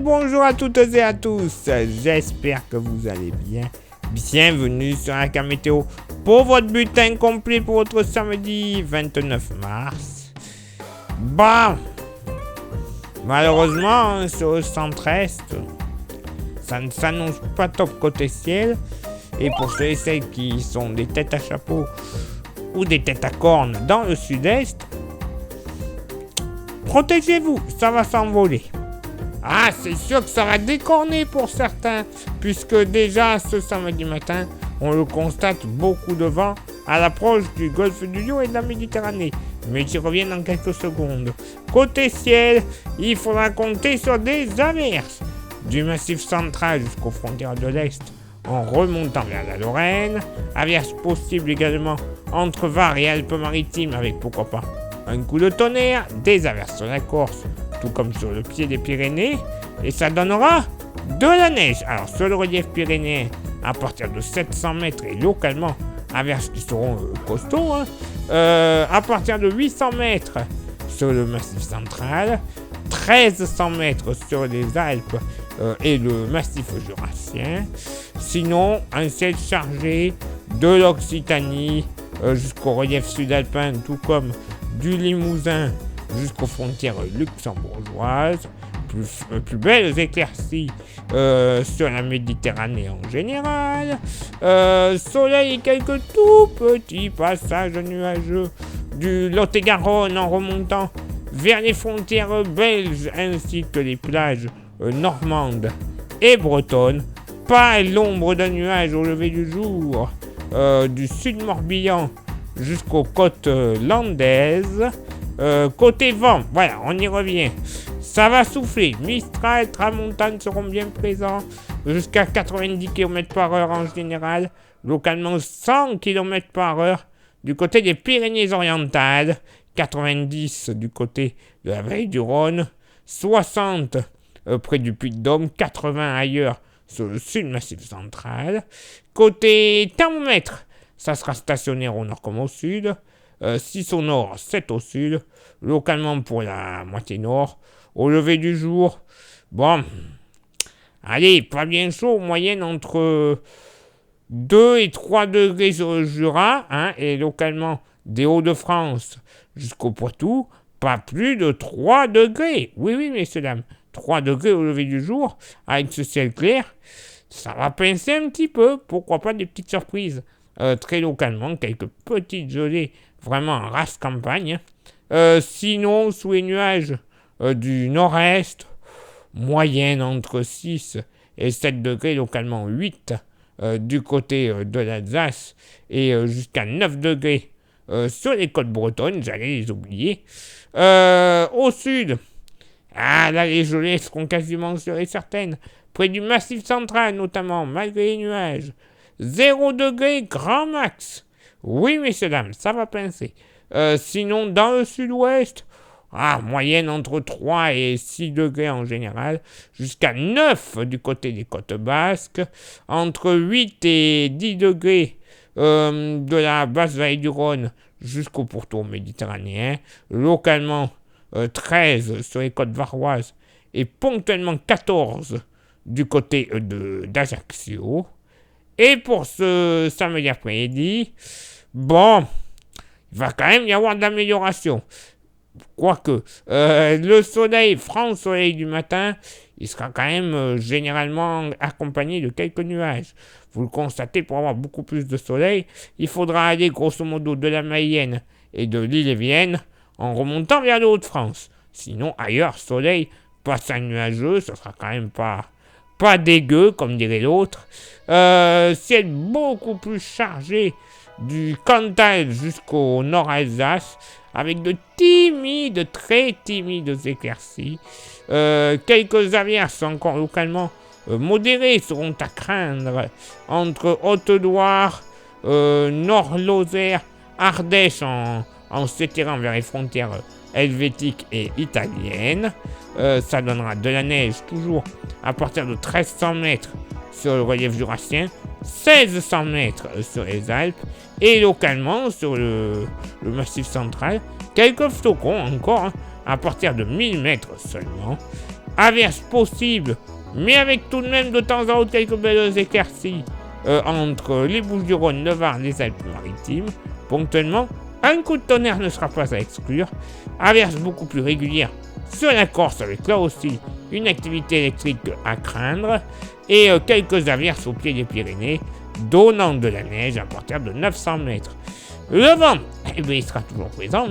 bonjour à toutes et à tous, j'espère que vous allez bien. Bienvenue sur Aka Météo pour votre bulletin complet pour votre samedi 29 mars. Bon, malheureusement sur le centre-est, ça ne s'annonce pas top côté ciel. Et pour ceux et celles qui sont des têtes à chapeau ou des têtes à cornes dans le sud-est, protégez-vous, ça va s'envoler. Ah, c'est sûr que ça va décorner pour certains, puisque déjà ce samedi matin, on le constate, beaucoup de vent à l'approche du golfe du Lion et de la Méditerranée. Mais j'y reviens dans quelques secondes. Côté ciel, il faudra compter sur des averses du massif central jusqu'aux frontières de l'Est, en remontant vers la Lorraine. Averses possibles également entre Var et Alpes-Maritimes, avec pourquoi pas un coup de tonnerre, des averses sur la Corse, tout comme sur le pied des Pyrénées, et ça donnera de la neige. Alors sur le relief pyrénéen, à partir de 700 mètres et localement, averses qui seront costauds, à partir de 800 mètres sur le massif central, 1300 mètres sur les Alpes et le massif jurassien. Sinon, un ciel chargé de l'Occitanie jusqu'au relief sud-alpin, tout comme du Limousin jusqu'aux frontières luxembourgeoises. Plus belles éclaircies sur la Méditerranée en général. Soleil et quelques tout petits passages nuageux du Lot-et-Garonne en remontant vers les frontières belges ainsi que les plages normandes et bretonnes. Pas l'ombre d'un nuage au lever du jour du sud Morbihan jusqu'aux côtes landaises. Côté vent, voilà, on y revient. Ça va souffler. Mistral, tramontane seront bien présents. Jusqu'à 90 km/h en général. Localement 100 km/h du côté des Pyrénées-Orientales. 90 du côté de la vallée du Rhône. 60 près du Puy-de-Dôme. 80 ailleurs sur le sud massif central. Côté thermomètre, ça sera stationnaire au nord comme au sud. 6 au nord, 7 au sud. Localement pour la moitié nord. Au lever du jour, bon, allez, pas bien chaud, moyenne entre 2 et 3 degrés sur le Jura, et localement des Hauts-de-France jusqu'au Poitou, pas plus de 3 degrés. Oui, messieurs, dames, 3 degrés au lever du jour, avec ce ciel clair, ça va pincer un petit peu, pourquoi pas des petites surprises. Très localement, quelques petites gelées, vraiment en race campagne. Sinon, sous les nuages du nord-est, moyenne entre 6 et 7 degrés, localement 8 du côté de l'Alsace et jusqu'à 9 degrés sur les côtes bretonnes, j'allais les oublier. Au sud, là les gelées seront quasiment sûres et certaines, près du massif central notamment, malgré les nuages. 0 degré grand max. Oui, messieurs, dames, ça va pincer. Sinon, dans le sud-ouest, moyenne entre 3 et 6 degrés en général, jusqu'à 9 du côté des côtes basques, entre 8 et 10 degrés de la basse vallée du Rhône jusqu'au pourtour méditerranéen, localement 13 sur les côtes varoises et ponctuellement 14 du côté d'Ajaccio. Et pour ce samedi après-midi, bon, il va quand même y avoir de l'amélioration. Quoique, le soleil, franc soleil du matin, il sera quand même généralement accompagné de quelques nuages. Vous le constatez, pour avoir beaucoup plus de soleil, il faudra aller grosso modo de la Mayenne et de l'Ille-et-Vienne en remontant vers le Hauts-de-France. Sinon, ailleurs, soleil, passage nuageux, ce sera quand même pas dégueu, comme dirait l'autre. Ciel beaucoup plus chargé du Cantal jusqu'au Nord-Alsace, avec de timides, très timides éclaircies. Quelques averses encore localement modérées seront à craindre entre Haute-Loire, Nord-Lozère, Ardèche en s'étirant vers les frontières helvétiques et italiennes. Ça donnera de la neige toujours à partir de 1300 mètres sur le relief jurassien, 1600 mètres sur les Alpes et localement sur le massif central, quelques flocons encore à partir de 1000 mètres seulement. Averses possibles, mais avec tout de même de temps en temps quelques belles éclaircies entre les Bouches-du-Rhône, le Var, les Alpes-Maritimes. Ponctuellement, un coup de tonnerre ne sera pas à exclure. Averses beaucoup plus régulières sur la Corse, avec là aussi une activité électrique à craindre. Et quelques averses au pied des Pyrénées, donnant de la neige à partir de 900 mètres. Le vent, il sera toujours présent.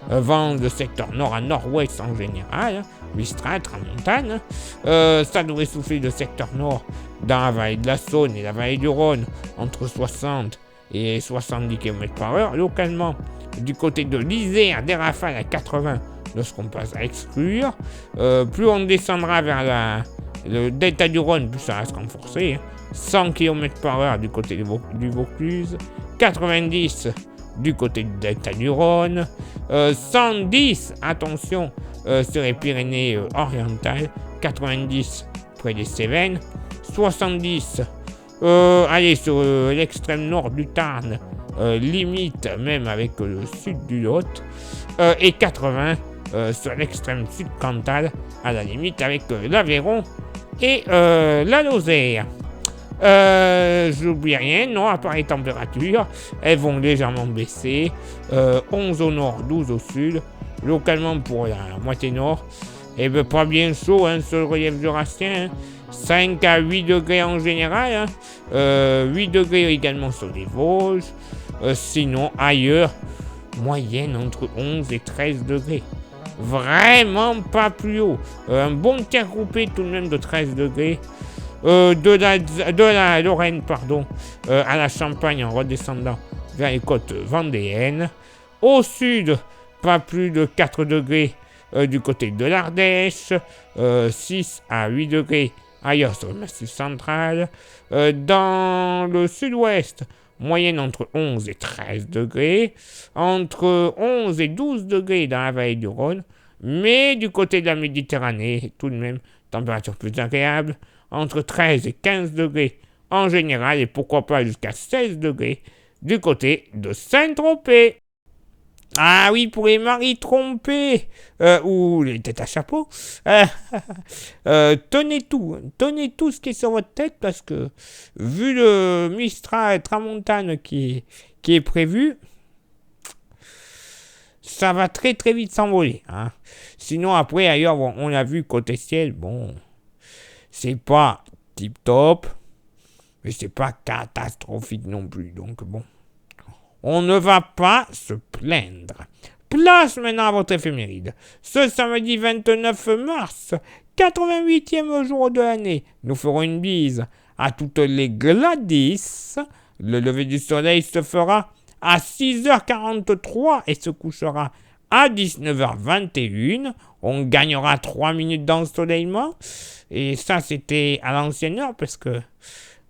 Vent de secteur nord à nord-ouest en général. Mistral, tramontane. Ça devrait souffler de secteur nord dans la vallée de la Saône et la vallée du Rhône entre 60 et 70 km/h. Localement, du côté de l'Isère, des rafales à 80 ne seront pas à exclure. Plus on descendra vers le delta du Rhône, plus ça va se renforcer. 100 km/h du côté du Vaucluse, 90 du côté du delta du Rhône, 110, attention, sur les Pyrénées orientales, 90 près des Cévennes, 70, allez, sur l'extrême nord du Tarn, limite même avec le sud du Lot, et 80 sur l'extrême sud Cantal, à la limite avec l'Aveyron et la Lozère. J'oublie rien, non, à part les températures, elles vont légèrement baisser, 11 au nord, 12 au sud, localement pour la moitié nord, et ben pas bien chaud, sur le relief jurassien, 5 à 8 degrés en général, 8 degrés également sur les Vosges, sinon ailleurs, moyenne entre 11 et 13 degrés. Vraiment pas plus haut. Un bon tiers groupé tout de même de 13 degrés. De la Lorraine, à la Champagne en redescendant vers les côtes vendéennes. Au sud, pas plus de 4 degrés du côté de l'Ardèche, 6 à 8 degrés ailleurs sur le massif central. Dans le sud-ouest, moyenne entre 11 et 13 degrés, entre 11 et 12 degrés dans la vallée du Rhône, mais du côté de la Méditerranée, tout de même, température plus agréable, entre 13 et 15 degrés en général, et pourquoi pas jusqu'à 16 degrés du côté de Saint-Tropez. Ah oui, pour les maris trompés, ou les têtes à chapeau, tenez tout ce qui est sur votre tête, parce que vu le Mistral tramontane qui est prévu, ça va très très vite s'envoler. Sinon après ailleurs, on l'a vu côté ciel, bon, c'est pas tip top, mais c'est pas catastrophique non plus, donc bon. On ne va pas se plaindre. Place maintenant à votre éphéméride. Ce samedi 29 mars, 88e jour de l'année, nous ferons une bise à toutes les Gladys. Le lever du soleil se fera à 6h43 et se couchera à 19h21. On gagnera 3 minutes d'ensoleillement. Et ça, c'était à l'ancienne heure parce que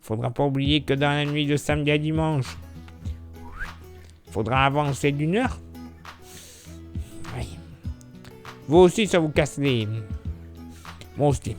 faudra pas oublier que dans la nuit de samedi à dimanche, faudra avancer d'1 heure. Oui. Vous aussi, ça vous casse les... Moi aussi,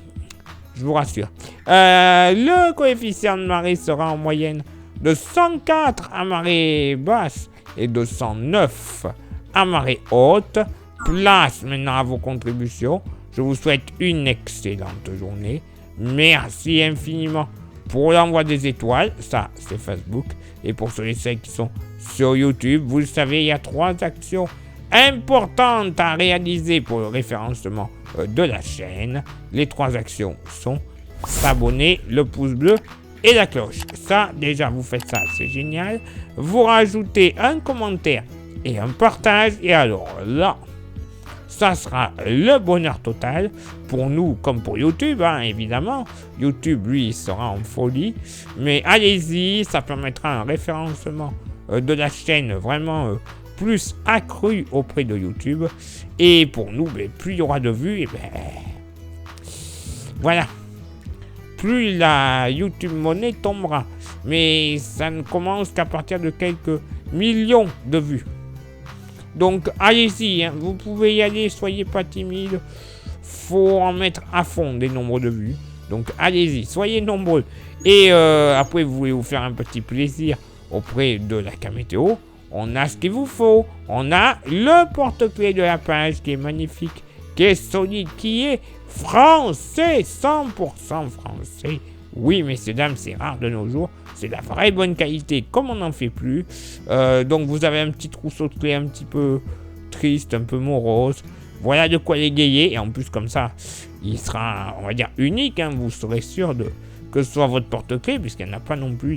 je vous rassure. Le coefficient de marée sera en moyenne de 104 à marée basse et de 109 à marée haute. Place maintenant à vos contributions. Je vous souhaite une excellente journée. Merci infiniment pour l'envoi des étoiles. Ça, c'est Facebook. Et pour ceux et celles qui sont sur YouTube, vous le savez, il y a 3 actions importantes à réaliser pour le référencement de la chaîne. Les 3 actions sont s'abonner, le pouce bleu et la cloche. Ça, déjà, vous faites ça, c'est génial. Vous rajoutez un commentaire et un partage. Et alors là, ça sera le bonheur total pour nous comme pour YouTube, évidemment. YouTube, lui, sera en folie. Mais allez-y, ça permettra un référencement de la chaîne vraiment plus accru auprès de YouTube. Et pour nous, plus il y aura de vues, voilà. Plus la YouTube monnaie tombera. Mais ça ne commence qu'à partir de quelques millions de vues. Donc allez-y, vous pouvez y aller, soyez pas timide. Faut en mettre à fond des nombres de vues. Donc allez-y, soyez nombreux. Et après, vous voulez vous faire un petit plaisir auprès de la Camétéo. On a ce qu'il vous faut. On a le porte-clés de la page qui est magnifique, qui est solide, qui est français, 100% français. Oui, messieurs, dames, c'est rare de nos jours. C'est de la vraie bonne qualité, comme on n'en fait plus. Donc, vous avez un petit trousseau de clés un petit peu triste, un peu morose. Voilà de quoi l'égayer. Et en plus, comme ça, il sera, on va dire, unique. Hein. Vous serez sûr que ce soit votre porte-clés, puisqu'il n'y en a pas non plus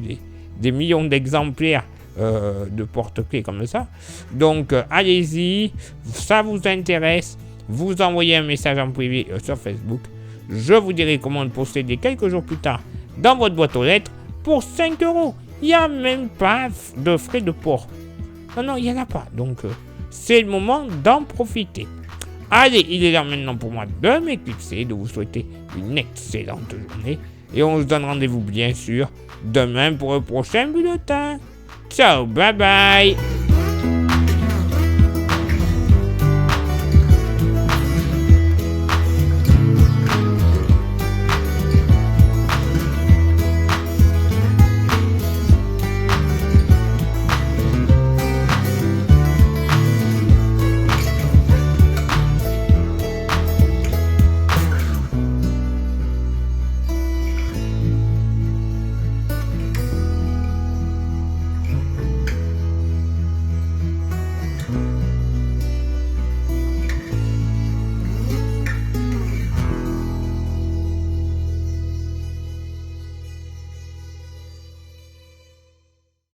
des millions d'exemplaires de porte-clés comme ça. Donc, allez-y. Ça vous intéresse. Vous envoyez un message en privé sur Facebook. Je vous dirai comment le posséder quelques jours plus tard dans votre boîte aux lettres pour 5 €. Il n'y a même pas de frais de port. Non, il n'y en a pas. Donc, c'est le moment d'en profiter. Allez, il est l'heure maintenant pour moi de m'éclipser, de vous souhaiter une excellente journée. Et on se donne rendez-vous, bien sûr, demain pour le prochain bulletin. Ciao, bye bye.